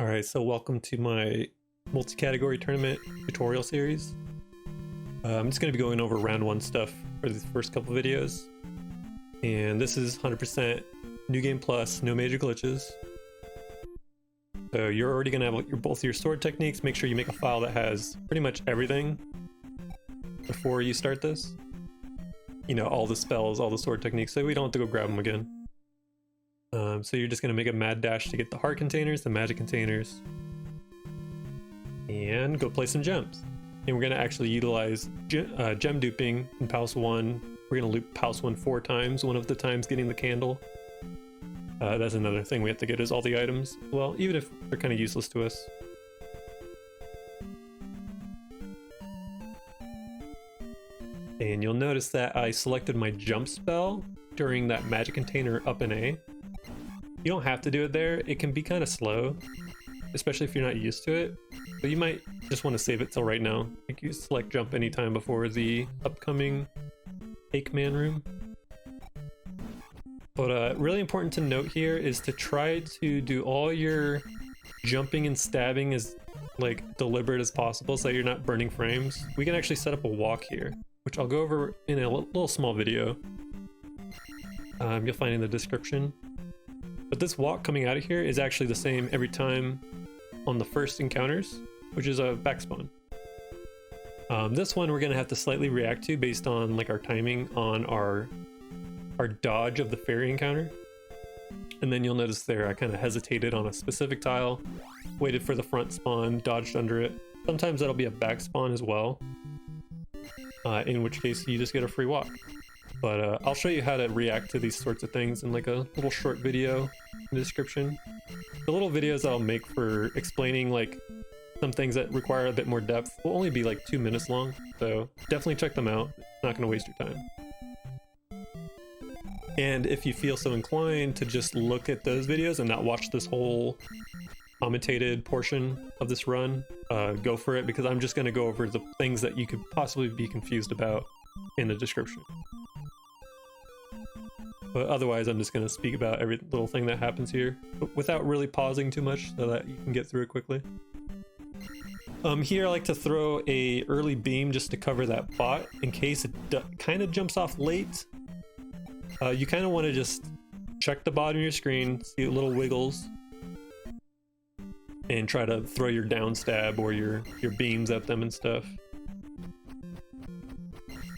Alright, so welcome to my multi-category tournament tutorial series. I'm just going to be going over round 1 stuff for the first couple videos. And this is 100% New Game Plus, no major glitches. So you're already going to have both your sword techniques. Make sure you make a file that has pretty much everything before you start this. You know, all the spells, all the sword techniques, so we don't have to go grab them again. So you're just going to make a mad dash to get the heart containers, the magic containers, and go play some gems. And we're going to actually utilize gem duping in Palace 1. We're going to loop Palace 1 4 times, one of the times getting the candle. That's another thing we have to get is all the items. Well, even if they're kind of useless to us. And you'll notice that I selected my jump spell during that magic container Up+A. You don't have to do it there. It can be kind of slow, especially if you're not used to it. But you might just want to save it till right now. You can select jump anytime before the upcoming Aikman room. But really important to note here is to try to do all your jumping and stabbing as like deliberate as possible so that you're not burning frames. We can actually set up a walk here, which I'll go over in a little small video. You'll find in the description. But this walk coming out of here is actually the same every time on the first encounters, which is a backspawn. This one we're gonna have to slightly react to based on like our timing on our dodge of the fairy encounter. And then you'll notice there I kind of hesitated on a specific tile, waited for the front spawn, dodged under it. Sometimes that'll be a back spawn as well, in which case you just get a free walk. But I'll show you how to react to these sorts of things in like a little short video in the description. The little videos I'll make for explaining like some things that require a bit more depth will only be like 2 minutes long, so definitely check them out. Not going to waste your time. And if you feel so inclined to just look at those videos and not watch this whole commentated portion of this run, go for it, because I'm just going to go over the things that you could possibly be confused about in the description. But otherwise, I'm just going to speak about every little thing that happens here, but without really pausing too much so that you can get through it quickly. Here I like to throw a early beam just to cover that bot in case it kind of jumps off late. You kind of want to just check the bottom of your screen, see little wiggles, and try to throw your down stab or your beams at them and stuff.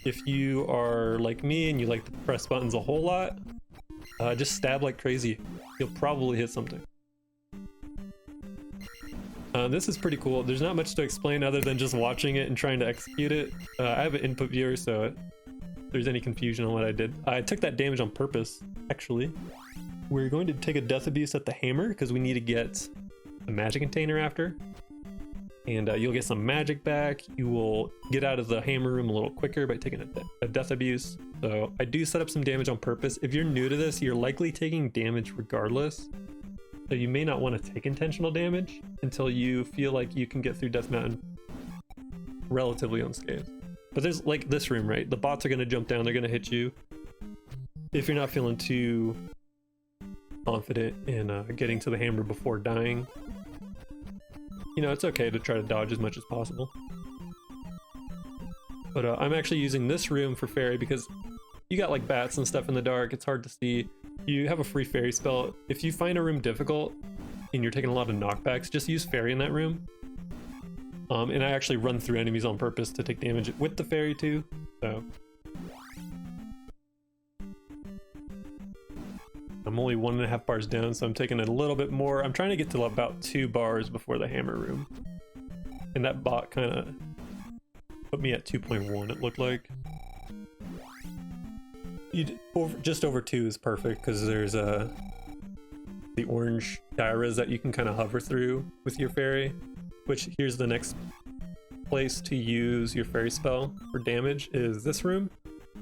If you are like me and you like to press buttons a whole lot, just stab like crazy. You'll probably hit something. This is pretty cool. There's not much to explain other than just watching it and trying to execute it. I have an input viewer, so if there's any confusion on what I did, I took that damage on purpose, actually. We're going to take a death abuse at the hammer because we need to get a magic container after. And you'll get some magic back. You will get out of the hammer room a little quicker by taking a death abuse. So I do set up some damage on purpose. If you're new to this, you're likely taking damage regardless. So you may not want to take intentional damage until you feel like you can get through Death Mountain relatively unscathed. But there's like this room, right? The bots are going to jump down. They're going to hit you. If you're not feeling too confident in getting to the hammer before dying, you know, it's okay to try to dodge as much as possible. But I'm actually using this room for fairy because you got like bats and stuff in the dark. It's hard to see. You have a free fairy spell. If you find a room difficult and you're taking a lot of knockbacks, just use fairy in that room. And I actually run through enemies on purpose to take damage with the fairy too. So I'm only 1.5 bars down, so I'm taking a little bit more. I'm trying to get to about 2 bars before the hammer room. And that bot kind of put me at 2.1, it looked like. Just over 2 is perfect, because there's the orange dairas that you can kind of hover through with your fairy. Which, here's the next place to use your fairy spell for damage, is this room.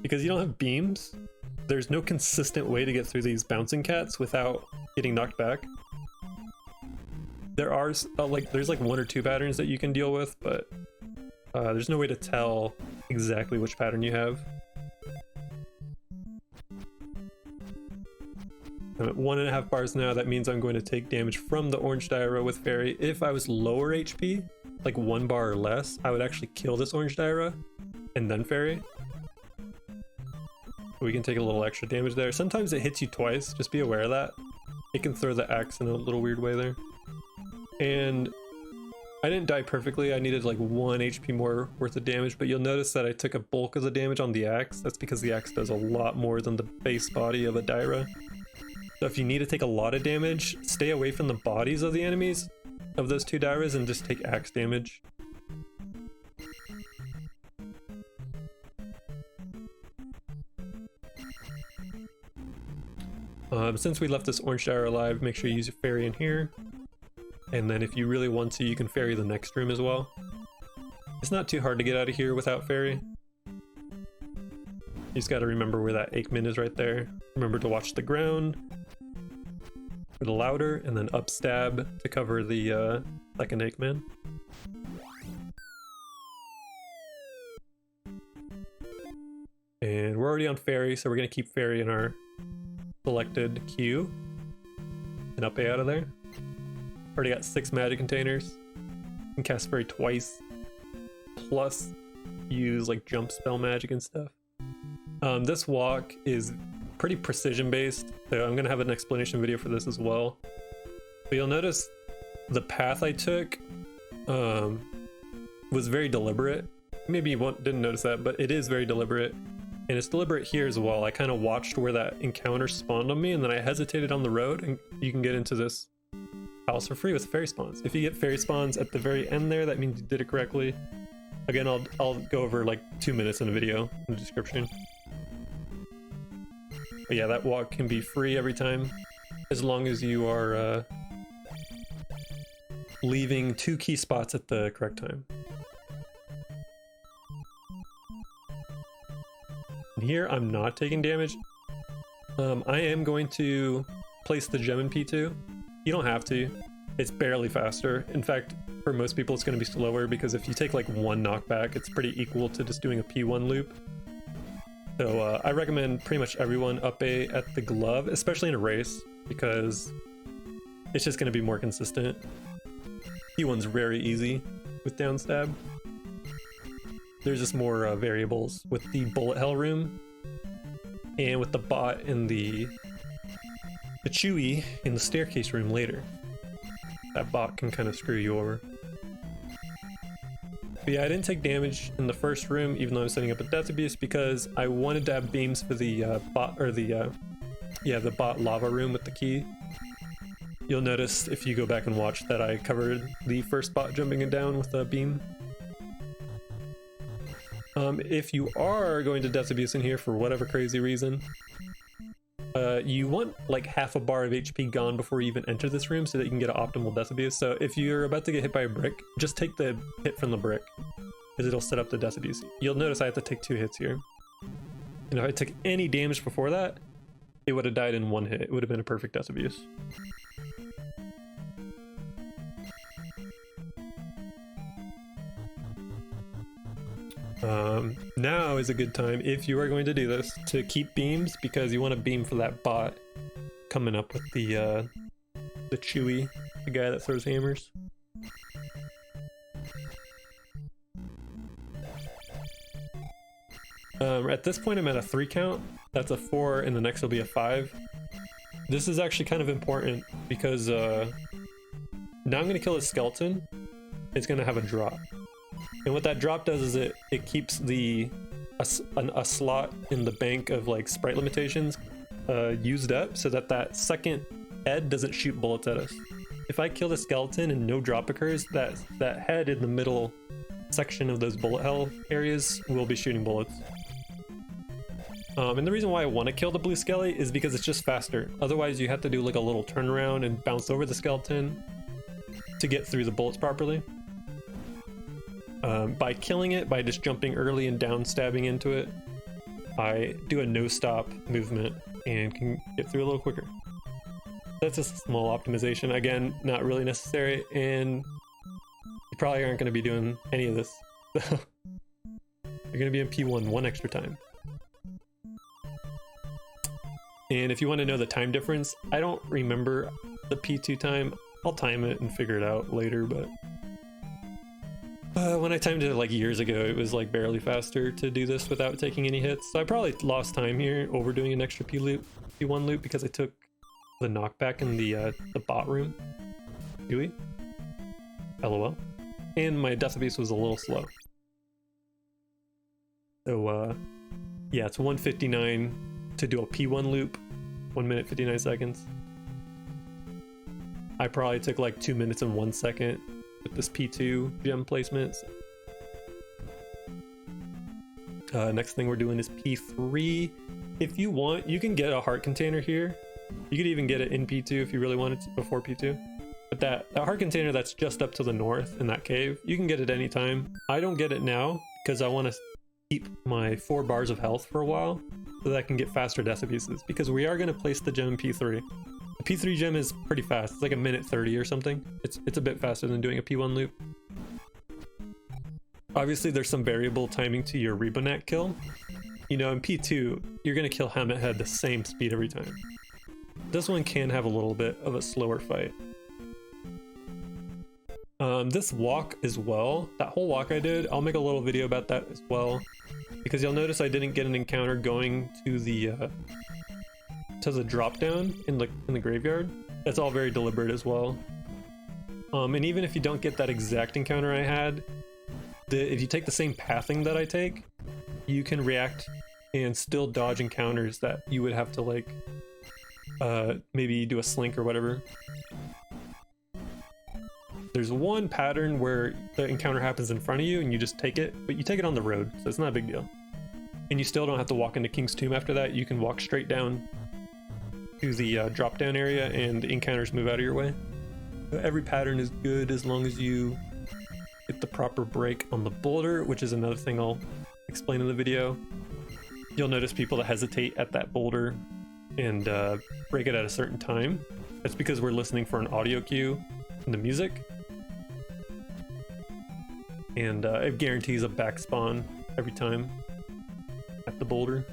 Because you don't have beams, there's no consistent way to get through these bouncing cats without getting knocked back. There are there's like 1 or 2 patterns that you can deal with, but there's no way to tell exactly which pattern you have. I'm at 1.5 bars now. That means I'm going to take damage from the orange Diarrhea with Fairy. If I was lower HP, like 1 bar or less, I would actually kill this orange Diarrhea and then Fairy. We can take a little extra damage there. Sometimes it hits you twice, just be aware of that. It can throw the axe in a little weird way there. And I didn't die perfectly. I needed like 1 HP more worth of damage, but you'll notice that I took a bulk of the damage on the axe. That's because the axe does a lot more than the base body of a Diarrhea. So if you need to take a lot of damage, stay away from the bodies of the enemies of those 2 Diarrheas and just take axe damage. Since we left this orange Diarrhea alive, make sure you use your Fairy in here. And then if you really want to, you can Fairy the next room as well. It's not too hard to get out of here without Fairy. You just gotta remember where that Aikman is right there. Remember to watch the ground for the louder, and then up stab to cover the second Aikman. And we're already on Fairy, so we're gonna keep Fairy in our selected queue and Up+A out of there. Already got 6 magic containers. Can cast Fairy twice, plus use like jump spell magic and stuff. This walk is pretty precision based, so I'm gonna have an explanation video for this as well. But you'll notice the path I took was very deliberate. Maybe you didn't notice that, but it is very deliberate. And it's deliberate here as well. I kind of watched where that encounter spawned on me, and then I hesitated on the road, and you can get into this house for free with fairy spawns. If you get fairy spawns at the very end there, that means you did it correctly. Again, I'll go over like 2 minutes in the video in the description. But yeah, that walk can be free every time, as long as you are leaving 2 key spots at the correct time. And here I'm not taking damage. I am going to place the gem in P2. You don't have to. It's barely faster. In fact, for most people it's going to be slower, because if you take like 1 knockback, it's pretty equal to just doing a P1 loop. So I recommend pretty much everyone Up+A at the glove, especially in a race, because it's just going to be more consistent. P1's very easy with down stab. There's just more variables with the bullet hell room and with the bot in the Chewy in the staircase room later. That bot can kind of screw you over. But yeah, I didn't take damage in the first room, even though I was setting up a Death Abuse, because I wanted to have beams for the bot, or the bot lava room with the key. You'll notice if you go back and watch that I covered the first bot jumping it down with a beam. If you are going to Death Abuse in here for whatever crazy reason, you want like half a bar of HP gone before you even enter this room so that you can get an optimal Death Abuse. So if you're about to get hit by a brick, just take the hit from the brick, because it'll set up the Death Abuse. You'll notice I have to take 2 hits here. And if I took any damage before that, it would have died in 1 hit. It would have been a perfect Death Abuse. Now is a good time, if you are going to do this, to keep beams, because you want to beam for that bot coming up with the Chewy, the guy that throws hammers. At this point I'm at a 3 count. That's a 4, and the next will be a 5. This is actually kind of important, because now I'm going to kill a skeleton. It's going to have a drop. And what that drop does is it keeps a slot in the bank of like sprite limitations used up, so that second head doesn't shoot bullets at us. If I kill the skeleton and no drop occurs, that head in the middle section of those bullet hell areas will be shooting bullets. And the reason why I want to kill the blue skelly is because it's just faster. Otherwise you have to do like a little turnaround and bounce over the skeleton to get through the bullets properly. By killing it, by just jumping early and down stabbing into it, I do a no-stop movement and can get through a little quicker. That's just a small optimization. Again, not really necessary, and you probably aren't going to be doing any of this. So you're going to be in P1 1 extra time. And if you want to know the time difference, I don't remember the P2 time. I'll time it and figure it out later, but when I timed it like years ago, it was like barely faster to do this without taking any hits. So I probably lost time here overdoing an extra P1 loop because I took the knockback in the bot room. Do we? LOL. And my death piece was a little slow. So yeah, it's 1:59 to do a P1 loop, 1 minute 59 seconds. I probably took like 2 minutes and 1 second with this P2 gem placements. Next thing we're doing is P3. If you want, you can get a heart container here. You could even get it in P2 if you really wanted to before P2. But that heart container that's just up to the north in that cave, you can get it anytime. I don't get it now because I want to keep my 4 bars of health for a while so that I can get faster death pieces, because we are going to place the gem P3. The P3 gem is pretty fast. It's like 1:30 or something. It's a bit faster than doing a P1 loop. Obviously there's some variable timing to your Rebonet kill. You know, in P2 you're going to kill Helmet Head the same speed every time. This one can have a little bit of a slower fight. This walk as well, that whole walk I did, I'll make a little video about that as well, because you'll notice I didn't get an encounter going to the drop down in the graveyard. That's all very deliberate as well. And even if you don't get that exact encounter I had, if you take the same pathing that I take, you can react and still dodge encounters that you would have to like maybe do a slink or whatever. There's one pattern where the encounter happens in front of you and you just take it, but you take it on the road, so it's not a big deal. And you still don't have to walk into King's Tomb after that. You can walk straight down to the drop down area and the encounters move out of your way. Every pattern is good as long as you get the proper break on the boulder, which is another thing I'll explain in the video. You'll notice people that hesitate at that boulder and break it at a certain time. That's because we're listening for an audio cue in the music. And it guarantees a back spawn every time at the boulder.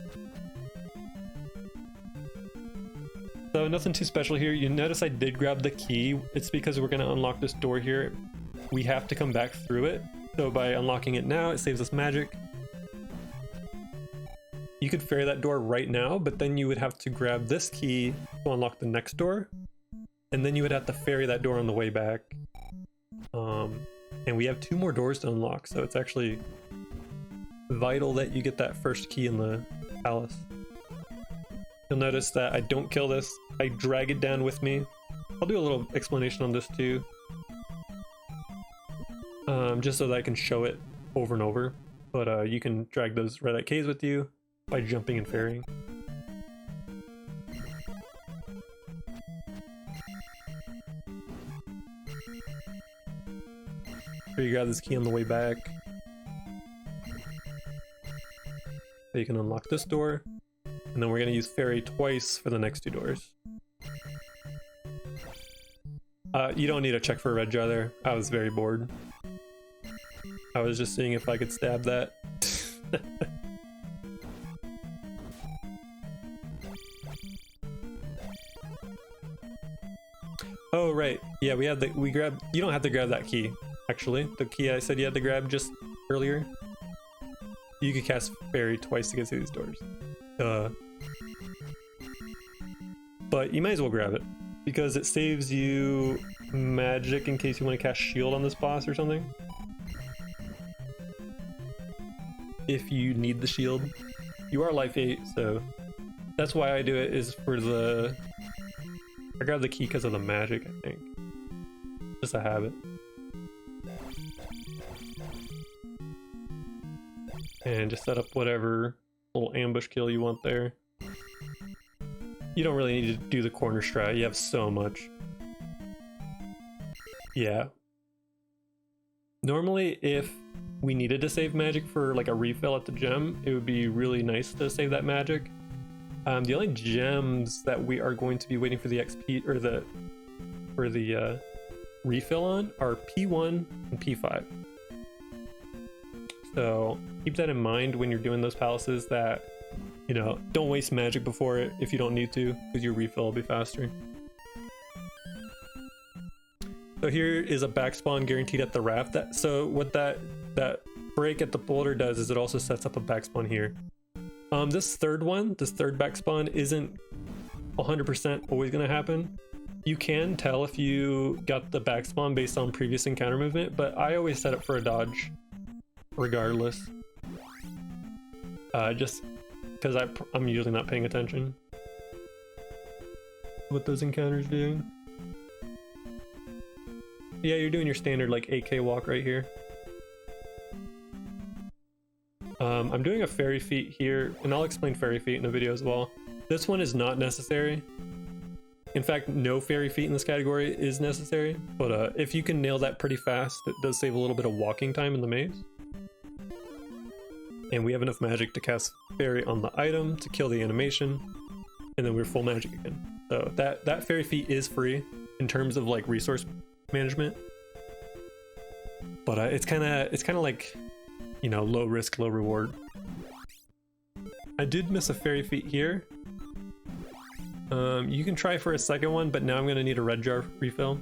So nothing too special here. You notice I did grab the key. It's because we're going to unlock this door here. We have to come back through it. So by unlocking it now, it saves us magic. You could ferry that door right now, but then you would have to grab this key to unlock the next door. And then you would have to ferry that door on the way back. And we have 2 more doors to unlock, so it's actually vital that you get that first key in the palace. You'll notice that I don't kill this. I drag it down with me. I'll do a little explanation on this too. Just so that I can show it over and over. But you can drag those red Keys with you by jumping and ferrying. So you grab this key on the way back. So you can unlock this door. And then we're going to use ferry twice for the next 2 doors. You don't need to check for a red jar there. I was very bored. I was just seeing if I could stab that. Oh right, yeah, we grabbed. You don't have to grab that key. Actually, the key I said you had to grab just earlier. You could cast ferry twice to get through these doors. But you might as well grab it because it saves you magic in case you want to cast shield on this boss or something. If you need the shield. You are life 8, so that's why I do it, is for the... I grabbed the key because of the magic, I think. Just a habit. And just set up whatever little ambush kill you want there. You don't really need to do the corner strat, you have so much. Yeah. Normally, if we needed to save magic for like a refill at the gem, it would be really nice to save that magic. The only gems that we are going to be waiting for the XP or the refill on are P1 and P5. So keep that in mind when you're doing those palaces, that you know, don't waste magic before it if you don't need to, because your refill will be faster. So here is a back spawn guaranteed at the raft. So what that break at the boulder does is it also sets up a back spawn here. This third back spawn isn't 100% always going to happen. You can tell if you got the back spawn based on previous encounter movement, but I always set it for a dodge regardless. Just because I'm usually not paying attention to what those encounters do. Yeah, you're doing your standard like 8K walk right here. I'm doing a fairy feat here, and I'll explain fairy feat in a video as well. This one is not necessary. In fact, no fairy feat in this category is necessary, but if you can nail that pretty fast, it does save a little bit of walking time in the maze. And we have enough magic to cast fairy on the item to kill the animation, and then we're full magic again. So that fairy feat is free in terms of like resource management, but it's kind of like, you know, low risk, low reward. I did miss a fairy feat here. You can try for a second one, but now I'm going to need a red jar refill.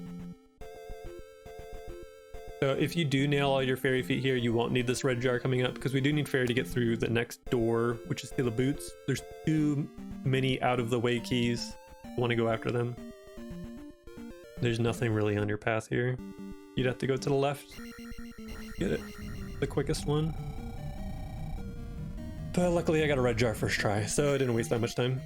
So if you do nail all your fairy feet here, you won't need this red jar coming up, because we do need fairy to get through the next door, which is to the boots. There's too many out of the way keys. I want to go after them. There's nothing really on your path here. You'd have to go to the left. Get it. The quickest one. But luckily I got a red jar first try, so I didn't waste that much time.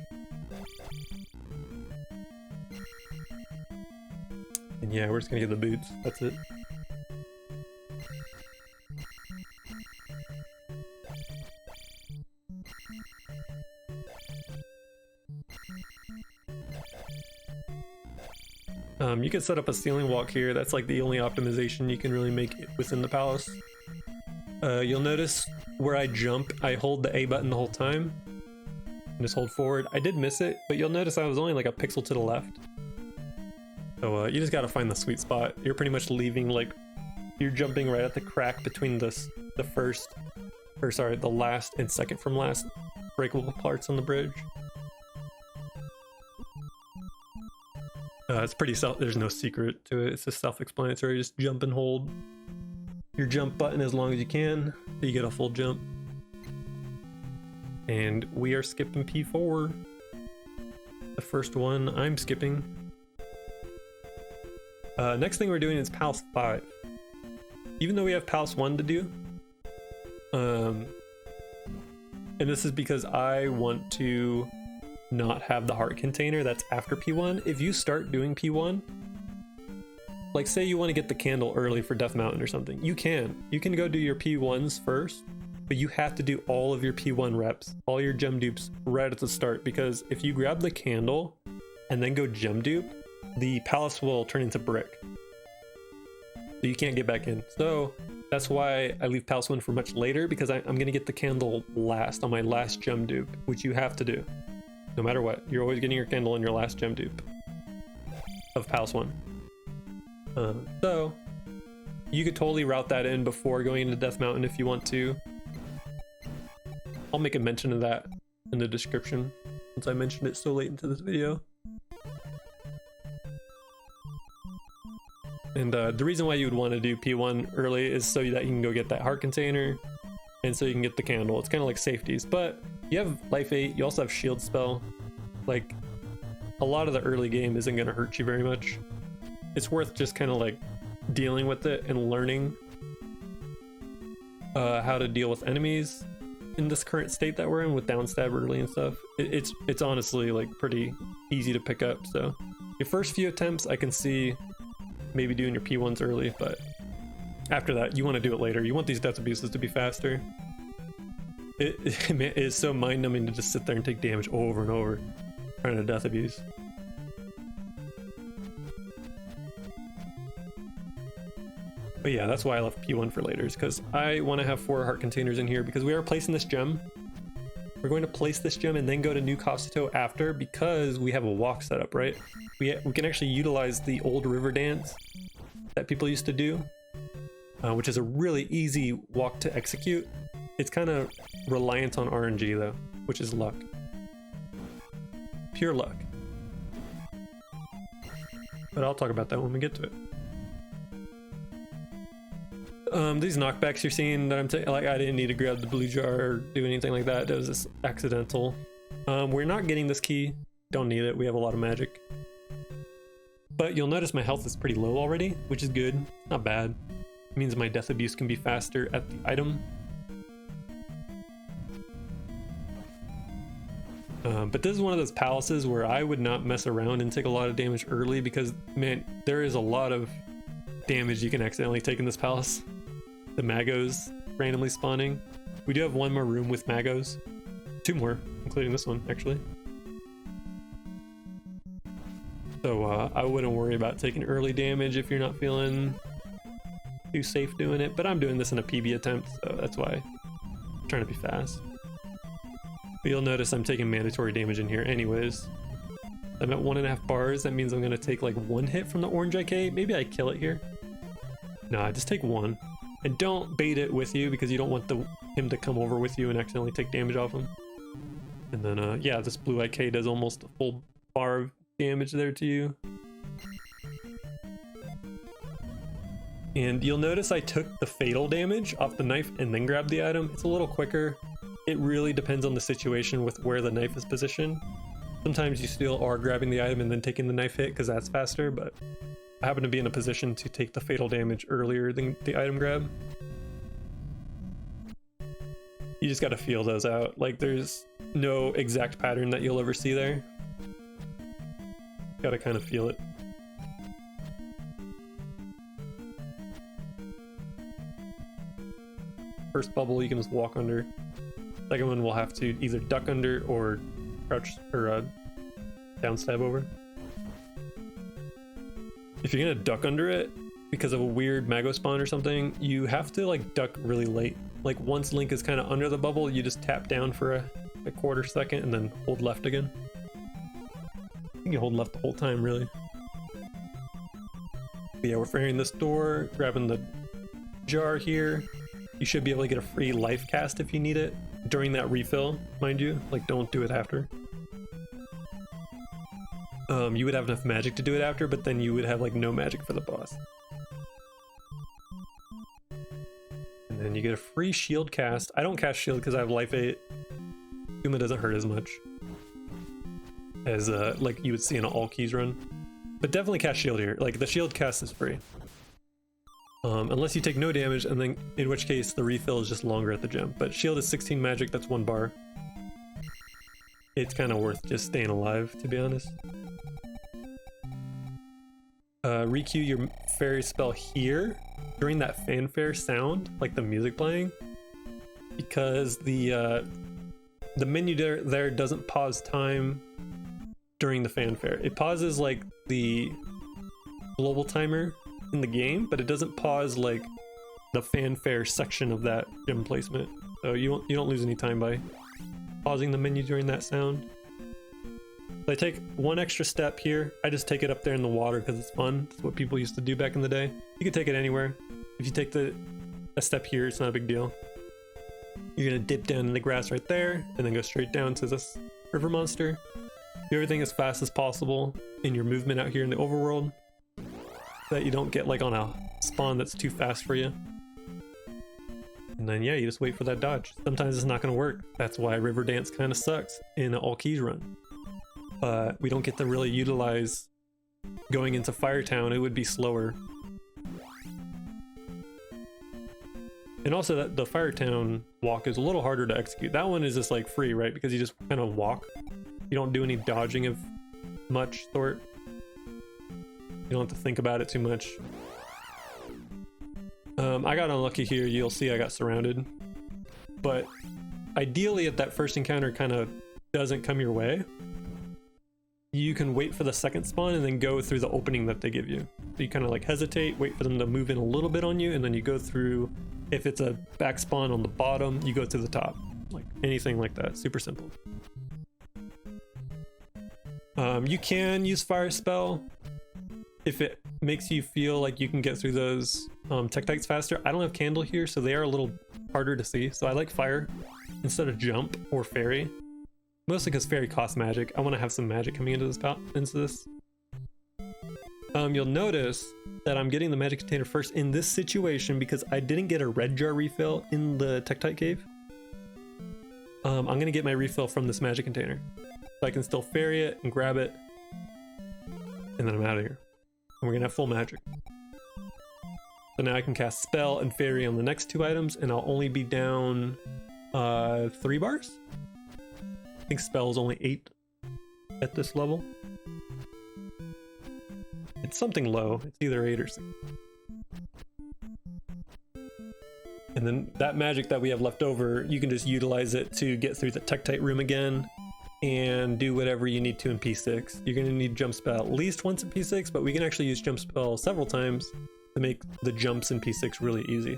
And yeah, we're just gonna get the boots. That's it. You can set up a ceiling walk here. That's like the only optimization you can really make within the palace. You'll notice where I jump, I hold the A button the whole time. And just hold forward. I did miss it, but you'll notice I was only like a pixel to the left. So you just gotta find the sweet spot. You're pretty much leaving, like, you're jumping right at the crack between the last and second from last breakable parts on the bridge. It's pretty there's no secret to it. It's just self-explanatory. Just jump and hold your jump button as long as you can so you get a full jump. And we are skipping P4. The first one I'm skipping. Next thing we're doing is Palace 5. Even though we have Palace 1 to do, and this is because I want to not have the heart container that's after P1. If you start doing P1, like say you want to get the candle early for Death Mountain or something, you can go do your P1s first, but you have to do all of your P1 reps, all your gem dupes right at the start, because if you grab the candle and then go gem dupe, the palace will turn into brick, so you can't get back in. So that's why I leave Palace 1 for much later, because I'm going to get the candle last on my last gem dupe, which you have to do. No matter what, you're always getting your candle in your last gem dupe of Palace 1. So you could totally route that in before going into Death Mountain if you want to. I'll make a mention of that in the description, since I mentioned it so late into this video. And the reason why you would want to do P1 early is so that you can go get that heart container, and so you can get the candle. It's kind of like safeties, but you have life 8, you also have shield spell. Like, a lot of the early game isn't going to hurt you very much. It's worth just kind of like dealing with it and learning how to deal with enemies in this current state that we're in with downstab early and stuff. It's honestly like pretty easy to pick up. So your first few attempts I can see maybe doing your P1s early, but after that you want to do it later. You want these death abuses to be faster. It is so mind-numbing to just sit there and take damage over and over trying to death abuse. But yeah, that's why I left P1 for later, is because I want to have 4 heart containers in here, because we are placing this gem. We're going to place this gem and then go to New Kasuto after, because we have a walk set up, right? We can actually utilize the old river dance that people used to do, which is a really easy walk to execute. It's kind of reliant on RNG though, which is luck. Pure luck. But I'll talk about that when we get to it. These knockbacks you're seeing that I'm taking, like, I didn't need to grab the blue jar or do anything like that. It was just accidental. We're not getting this key. Don't need it. We have a lot of magic. But you'll notice my health is pretty low already, which is good. Not bad. It means my death abuse can be faster at the item. But this is one of those palaces where I would not mess around and take a lot of damage early because, man, there is a lot of damage you can accidentally take in this palace. The Magos randomly spawning. We do have one more room with Magos. 2 more, including this one, actually. So I wouldn't worry about taking early damage if you're not feeling too safe doing it. But I'm doing this in a PB attempt, so that's why I'm trying to be fast. But you'll notice I'm taking mandatory damage in here anyways. I'm at 1.5 bars. That means I'm going to take like 1 hit from the orange IK. Maybe I kill it here. Nah, just take 1. And don't bait it with you because you don't want him to come over with you and accidentally take damage off him. And then, yeah, this blue IK does almost a full bar of damage there to you. And you'll notice I took the fatal damage off the knife and then grabbed the item. It's a little quicker. It really depends on the situation with where the knife is positioned. Sometimes you still are grabbing the item and then taking the knife hit because that's faster, but I happen to be in a position to take the fatal damage earlier than the item grab. You just gotta feel those out. Like, there's no exact pattern that you'll ever see there. Gotta kind of feel it. First bubble you can just walk under. Second one we'll have to either duck under or crouch or down stab over. If you're gonna duck under it because of a weird Mago spawn or something, you have to like duck really late. Like once Link is kind of under the bubble, you just tap down for a quarter second and then hold left again. I think you hold left the whole time, really. But yeah, we're firing this door, grabbing the jar here. You should be able to get a free life cast if you need it during that refill, mind you. Like, don't do it after. You would have enough magic to do it after, but then you would have like no magic for the boss. And then you get a free shield cast. I don't cast shield because I have life 8. Uma doesn't hurt as much as like you would see in an all keys run. But definitely cast shield here. Like, the shield cast is free. Unless you take no damage, and then in which case the refill is just longer at the gym. But shield is 16 magic, that's 1 bar. It's kind of worth just staying alive, to be honest. Requeue your fairy spell here during that fanfare sound, like the music playing, because the menu there doesn't pause time during the fanfare. It pauses like the global timer in the game, but it doesn't pause like the fanfare section of that gem placement. So you don't lose any time by pausing the menu during that sound. So I take 1 extra step here. I just take it up there in the water because it's fun. It's what people used to do back in the day. You can take it anywhere. If you take a step here, it's not a big deal. You're gonna dip down in the grass right there and then go straight down to this river monster. Do everything as fast as possible in your movement out here in the overworld, so that you don't get like on a spawn that's too fast for you. And then yeah, you just wait for that dodge. Sometimes it's not going to work. That's why river dance kind of sucks in an all keys run. But we don't get to really utilize going into Firetown. It would be slower. And also that the Firetown walk is a little harder to execute. That one is just like free, right? Because you just kind of walk. You don't do any dodging of much sort. You don't have to think about it too much. I got unlucky here. You'll see I got surrounded. But ideally, if that first encounter kind of doesn't come your way, you can wait for the second spawn and then go through the opening that they give you. So you kind of like hesitate, wait for them to move in a little bit on you, and then you go through. If it's a back spawn on the bottom, you go to the top. Like anything like that. Super simple. You can use fire spell if it makes you feel like you can get through those tektites faster. I don't have candle here, so they are a little harder to see. So I like fire instead of jump or fairy. Mostly because fairy costs magic. I want to have some magic coming into this. You'll notice that I'm getting the magic container first in this situation because I didn't get a red jar refill in the tektite cave. I'm gonna get my refill from this magic container, so I can still fairy it and grab it, and then I'm out of here. And we're gonna have full magic. So now I can cast spell and fairy on the next 2 items, and I'll only be down 3 bars. I think spell is only 8 at this level. It's something low. It's either 8 or 6. And then that magic that we have left over, you can just utilize it to get through the tektite room again and do whatever you need to in P6. You're going to need jump spell at least once in P6, but we can actually use jump spell several times to make the jumps in P6 really easy.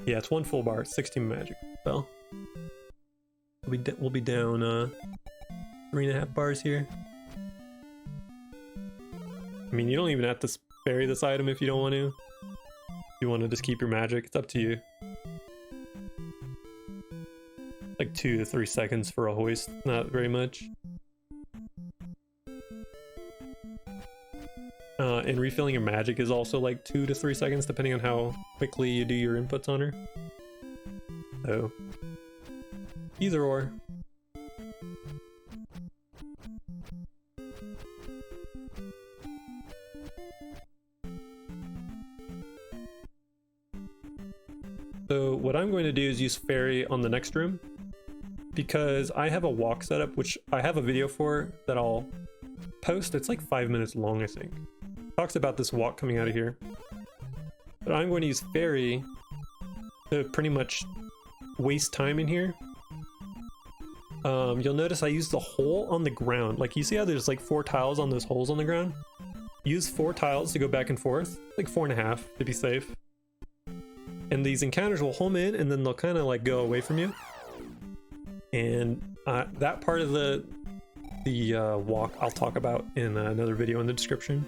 Yeah, it's 1 full bar, 16 magic spell. We'll be down 3.5 bars here. I mean, you don't even have to bury this item if you don't want to. You want to just keep your magic, it's up to you. Like 2 to 3 seconds for a hoist, not very much. And refilling your magic is also like 2 to 3 seconds depending on how quickly you do your inputs on her. So, either or. So what I'm going to do is use fairy on the next room because I have a walk setup, which I have a video for that I'll post. It's like 5 minutes long, I think. It talks about this walk coming out of here. But I'm going to use fairy to pretty much waste time in here. You'll notice I used the hole on the ground. Like you see how there's like 4 tiles on those holes on the ground? Use 4 tiles to go back and forth, like 4.5 to be safe. And these encounters will home in and then they'll kind of like go away from you. And that part of the walk I'll talk about in another video in the description.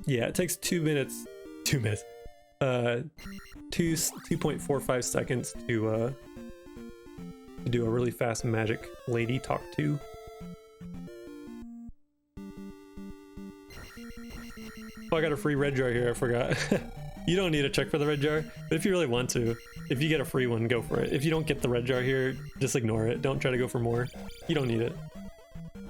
Yeah, it takes 2 minutes, 2.45 seconds to do a really fast magic lady talk to. Oh, I got a free red jar here, I forgot. You don't need to check for the red jar, but if you really want to, if you get a free one, go for it. If you don't get the red jar here, just ignore it. Don't try to go for more. You don't need it.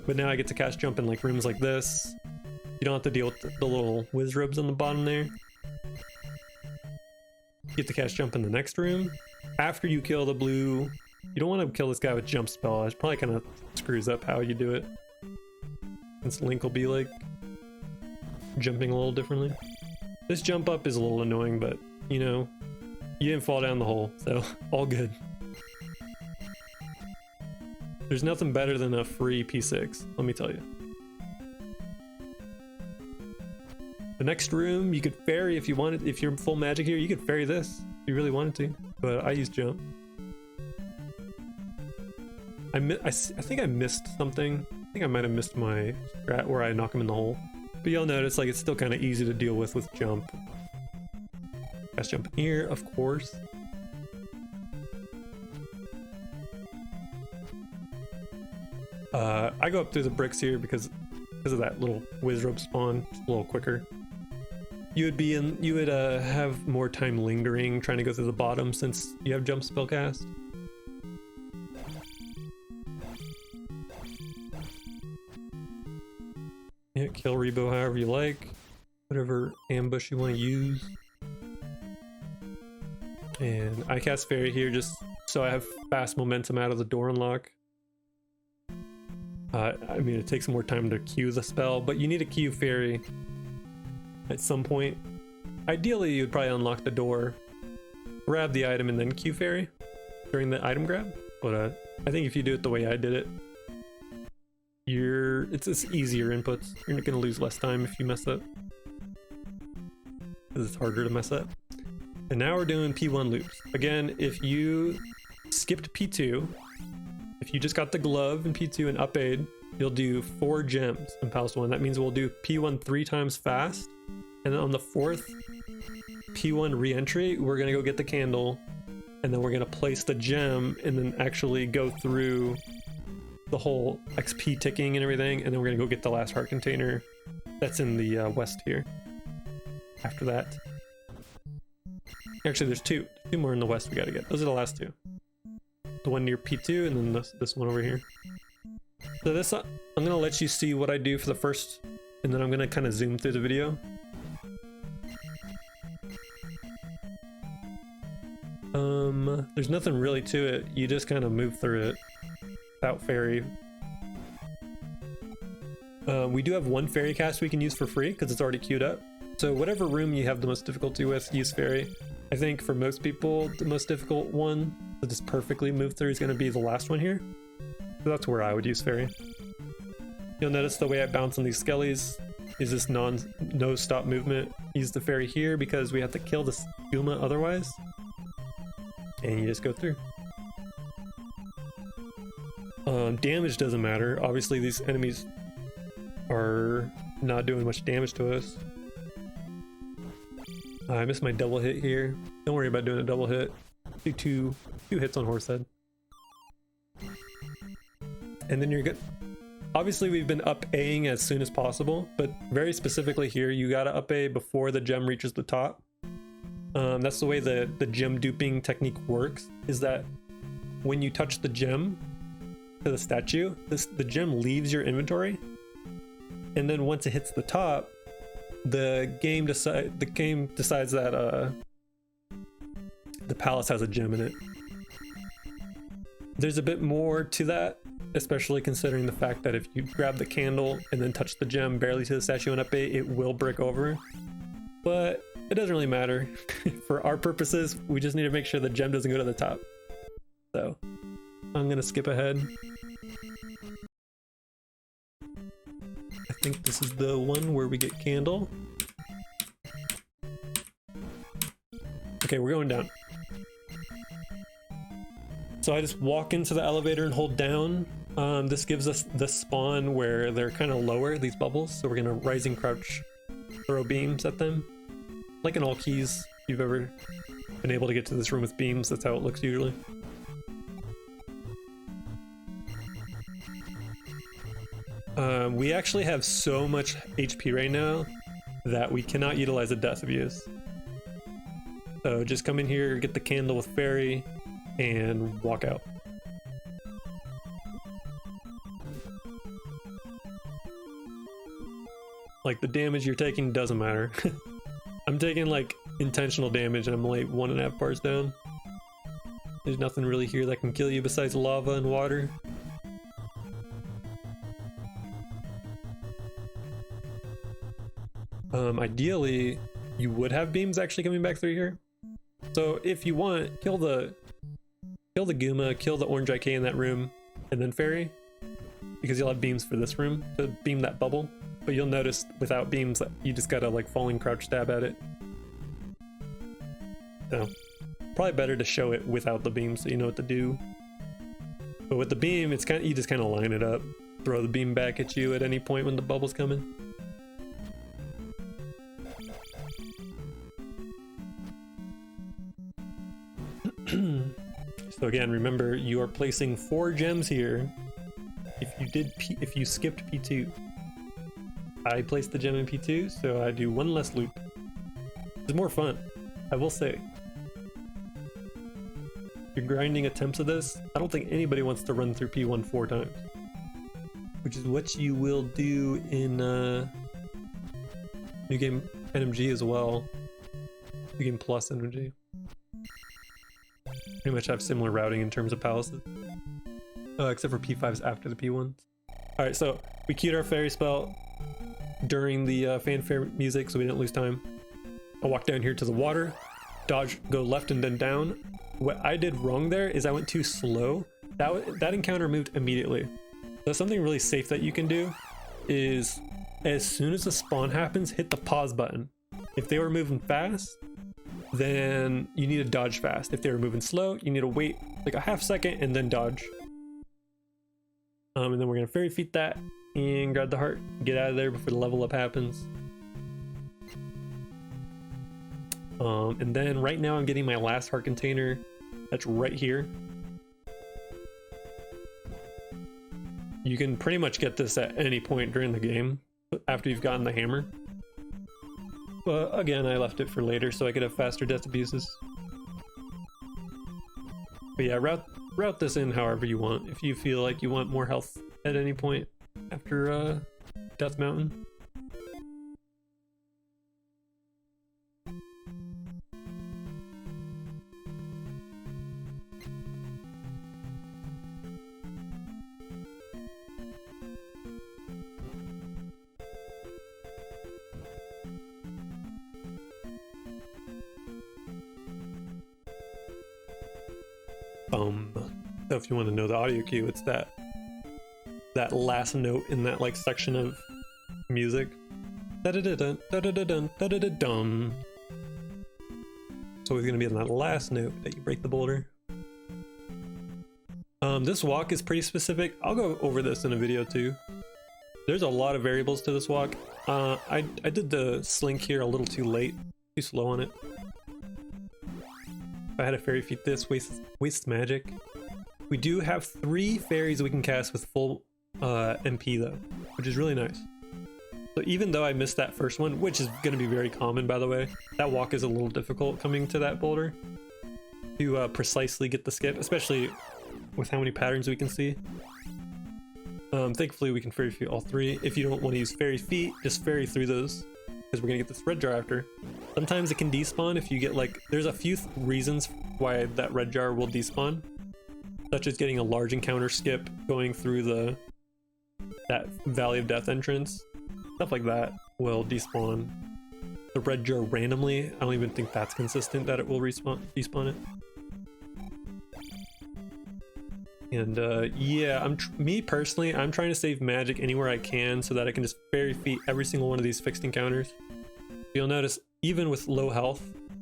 But now I get to cast jump in like rooms like this. You don't have to deal with the little whiz robes on the bottom there. You get to cast jump in the next room. After you kill the blue, you don't want to kill this guy with jump spell. It probably kind of screws up how you do it. Since Link will be like jumping a little differently. This jump up is a little annoying, but you know, you didn't fall down the hole, so all good. There's nothing better than a free P6, let me tell you. The next room, you could fairy if you wanted. If you're full magic here, you could fairy this if you really wanted to, but I used jump. I think I missed something. I think I might have missed my strat where I knock him in the hole. But you'll notice like it's still kind of easy to deal with jump. Cast jump in here, of course. I go up through the bricks here because of that little whiz rope spawn. It's a little quicker. You would have more time lingering trying to go through the bottom since you have jump spell cast. Yeah, kill Rebo however you like. Whatever ambush you want to use. And I cast fairy here just so I have fast momentum out of the door unlock. I mean, it takes more time to queue the spell, but you need to queue fairy at some point. Ideally, you'd probably unlock the door, grab the item, and then queue fairy during the item grab. But I think if you do it the way I did it, it's just easier inputs. You're not gonna lose less time if you mess up, because it's harder to mess up. And now we're doing P1 loops. Again, if you skipped P2, if you just got the glove in P2 and Up+A, you'll do 4 gems in Palace 1. That means we'll do P1 3 times fast. And then on the 4th P1 re-entry, we're gonna go get the candle, and then we're gonna place the gem and then actually go through the whole XP ticking and everything, and then we're gonna go get the last heart container that's in the west here. After that, actually there's two more in the west we gotta get. Those are the last 2. The one near P2 and then this one over here. So this, I'm gonna let you see what I do for the first, and then I'm gonna kind of zoom through the video. There's nothing really to it. You just kind of move through it without fairy. We do have 1 fairy cast we can use for free because it's already queued up. So whatever room you have the most difficulty with, use fairy. I think for most people, the most difficult one to just perfectly move through is going to be the last one here. So that's where I would use fairy. You'll notice the way I bounce on these skellies is this no stop movement. Use the fairy here because we have to kill this Guma otherwise. And you just go through. Damage doesn't matter. Obviously these enemies are not doing much damage to us. I missed my double hit here. Don't worry about doing a double hit. Do two hits on Horsehead. And then you're good. Obviously we've been up-Aing as soon as possible, but very specifically here, you gotta up-A before the gem reaches the top. That's the way the gem duping technique works, is that when you touch the gem to the statue, the gem leaves your inventory, and then once it hits the top, the game decides that the palace has a gem in it. There's a bit more to that, especially considering the fact that if you grab the candle and then touch the gem barely to the statue and up-A, it will brick over. But it doesn't really matter. For our purposes, we just need to make sure the gem doesn't go to the top. So I'm gonna skip ahead. I think this is the one where we get candle. Okay, we're going down. So I just walk into the elevator and hold down. This gives us the spawn where they're kind of lower, these bubbles. So we're gonna rising crouch, throw beams at them. Like in all keys, if you've ever been able to get to this room with beams, that's how it looks usually. We actually have so much HP right now that we cannot utilize a death abuse. So just come in here, get the candle with fairy, and walk out. Like, the damage you're taking doesn't matter. I'm taking like intentional damage and I'm like 1.5 bars down. There's nothing really here that can kill you besides lava and water. Ideally, you would have beams actually coming back through here. So if you want, kill the Guma, kill the orange IK in that room, and then fairy, because you'll have beams for this room to beam that bubble. But you'll notice without beams that you just gotta like falling crouch stab at it. So probably better to show it without the beam so you know what to do. But with the beam, it's you just kind of line it up, throw the beam back at you at any point when the bubble's coming. So again, remember you are placing 4 gems here. If you skipped P2, I placed the gem in P2, so I do 1 less loop. It's more fun, I will say. You're grinding attempts of this. I don't think anybody wants to run through P1 4 times, which is what you will do in New Game NMG as well. New Game Plus NMG. Pretty much have similar routing in terms of palaces. Except for P5s after the P1s. Alright, so we queued our fairy spell during the fanfare music so we didn't lose time. I'll walk down here to the water, dodge, go left and then down. What I did wrong there is I went too slow. That encounter moved immediately. So something really safe that you can do is as soon as the spawn happens, hit the pause button. If they were moving fast, then you need to dodge fast. If they were moving slow, you need to wait like a half second and then dodge. And then we're gonna fairy feet that and grab the heart, get out of there before the level up happens. And then right now I'm getting my last heart container. That's right here. You can pretty much get this at any point during the game after you've gotten the hammer. But again, I left it for later so I could have faster death abuses. But yeah, route this in however you want. If you feel like you want more health at any point after Death Mountain. So if you want to know the audio cue, it's that last note in that like section of music. Da-da-da-dun, da-da-da-dun, da-da-da-dum. It's always gonna be on that last note that you break the boulder. This walk is pretty specific. I'll go over this in a video too. There's a lot of variables to this walk. I did the slink here a little too late, too slow on it. If I had a fairy feet this, waste magic. We do have 3 fairies we can cast with full MP though, which is really nice. So even though I missed that first one, which is going to be very common by the way, that walk is a little difficult coming to that boulder to precisely get the skip, especially with how many patterns we can see. Thankfully we can fairy feet all 3. If you don't want to use fairy feet, just fairy through those, because we're going to get this red jar after. Sometimes it can despawn if you get like, there's a few reasons why that red jar will despawn, such as getting a large encounter skip, going through that Valley of Death entrance. Stuff like that will despawn the red jar randomly. I don't even think that's consistent that it will despawn it. And yeah, me personally, I'm trying to save magic anywhere I can so that I can just fairy feet every single one of these fixed encounters. You'll notice even with low health,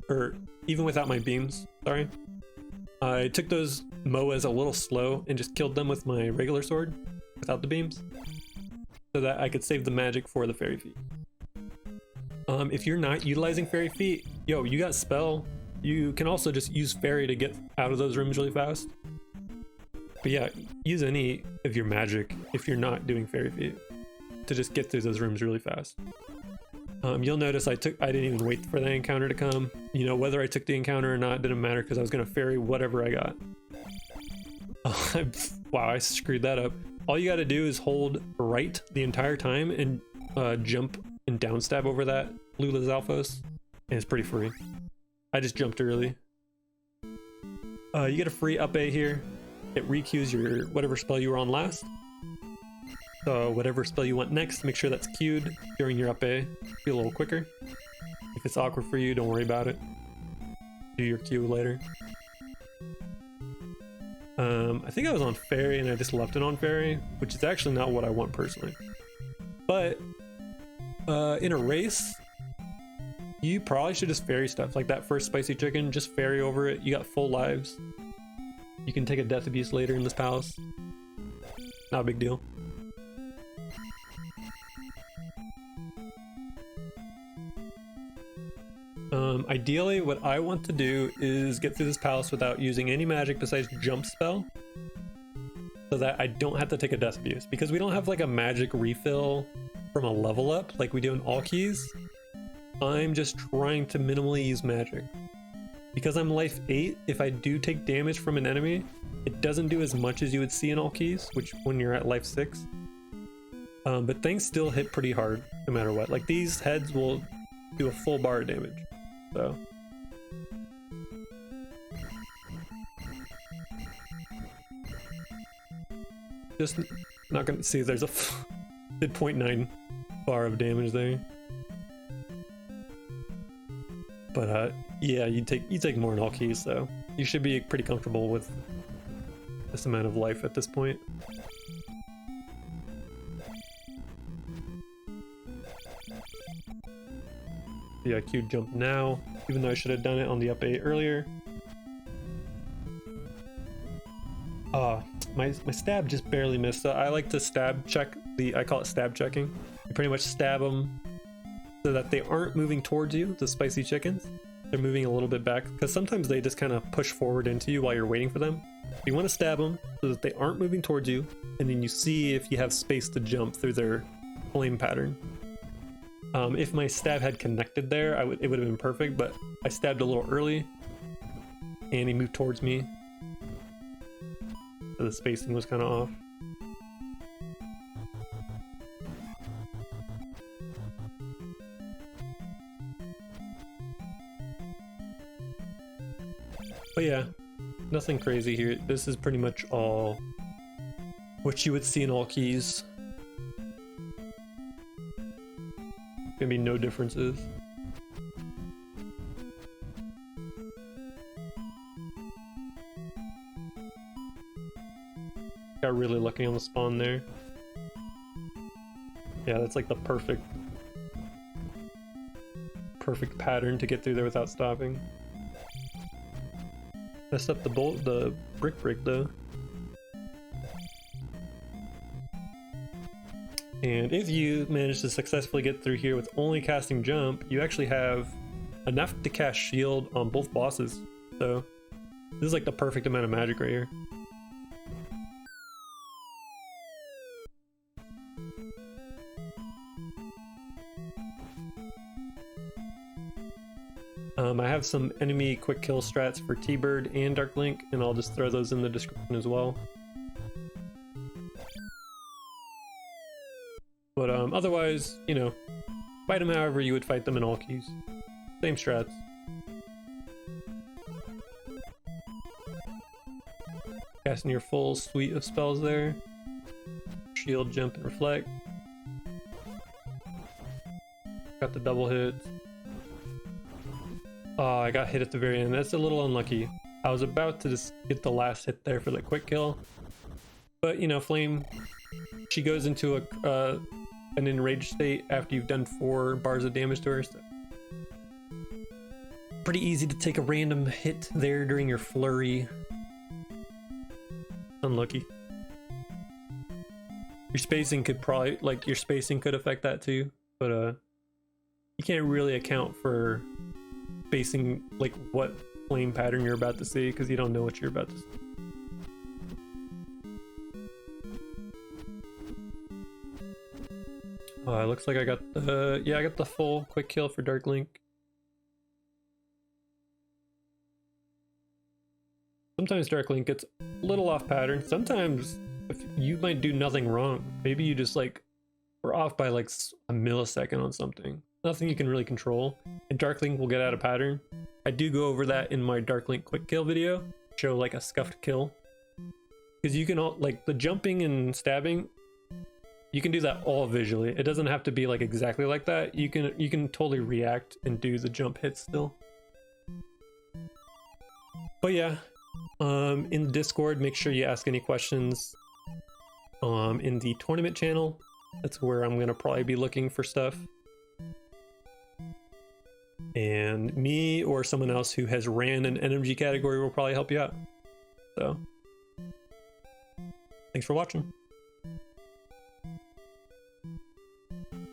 or even without my beams, sorry, I took those Moas a little slow and just killed them with my regular sword without the beams so that I could save the magic for the fairy feet. If you're not utilizing fairy feet, yo, you got spell. You can also just use fairy to get out of those rooms really fast. But yeah, use any of your magic if you're not doing fairy feet to just get through those rooms really fast. You'll notice I didn't even wait for the encounter to come. You know, whether I took the encounter or not didn't matter because I was gonna fairy whatever I got. Wow, I screwed that up. All you gotta do is hold right the entire time and jump and downstab over that Lula's Alphos, and it's pretty free. I just jumped early. You get a free Up+A here. It requeues your whatever spell you were on last. So whatever spell you want next, make sure that's queued during your Up+A. Be a little quicker. If it's awkward for you, don't worry about it. Do your queue later. I think I was on fairy and I just left it on fairy, which is actually not what I want personally. But in a race, you probably should just fairy stuff. Like that first spicy chicken, just fairy over it. You got full lives. You can take a death abuse later in this palace. Not a big deal. Ideally, what I want to do is get through this palace without using any magic besides jump spell, so that I don't have to take a death abuse, because we don't have like a magic refill from a level up like we do in all keys. I'm just trying to minimally use magic. Because I'm life 8, if I do take damage from an enemy, it doesn't do as much as you would see in all keys, which when you're at life 6. But things still hit pretty hard no matter what. Like these heads will do a full bar of damage. So just not gonna see, there's a did 0.9 bar of damage there. But yeah, you take more in all keys, so you should be pretty comfortable with this amount of life at this point. Yeah, Q jump now, even though I should have done it on the Up+A earlier. my stab just barely missed. So I like to stab check I call it stab checking. You pretty much stab them so that they aren't moving towards you, the spicy chickens. They're moving a little bit back because sometimes they just kind of push forward into you while you're waiting for them. You want to stab them so that they aren't moving towards you, and then you see if you have space to jump through their flame pattern. If my stab had connected there, it would have been perfect, but I stabbed a little early and he moved towards me. So the spacing was kind of off. But yeah, nothing crazy here. This is pretty much all what you would see in all keys. Gonna be no differences. Got really lucky on the spawn there. Yeah, that's like the perfect pattern to get through there without stopping. Messed up the brick though. And if you manage to successfully get through here with only casting jump, you actually have enough to cast shield on both bosses. So this is like the perfect amount of magic right here. I have some enemy quick kill strats for T-Bird and Dark Link, and I'll just throw those in the description as well. But otherwise, you know, fight them however you would fight them in all keys. Same strats. Casting your full suite of spells there. Shield, jump, and reflect. Got the double hits. Oh, I got hit at the very end. That's a little unlucky. I was about to just get the last hit there for the quick kill. But, you know, Flame, she goes into an enraged state after you've done 4 bars of damage to her. So pretty easy to take a random hit there during your flurry. Unlucky. Your spacing could probably, like, your spacing could affect that too. But, you can't really account for spacing, like, what flame pattern you're about to see, because you don't know what you're about to see. It looks like I got the, yeah, I got the full quick kill for Dark Link. Sometimes Dark Link gets a little off pattern. Sometimes if you might do nothing wrong. Maybe you just like were off by like a millisecond on something. Nothing you can really control. And Dark Link will get out of pattern. I do go over that in my Dark Link quick kill video. Show like a scuffed kill. Because you can all, like the jumping and stabbing, you can do that all visually. It doesn't have to be like exactly like that. You can totally react and do the jump hits still. But yeah, in the Discord, make sure you ask any questions. In the tournament channel, that's where I'm gonna probably be looking for stuff. And me or someone else who has ran an NMG category will probably help you out. So, thanks for watching.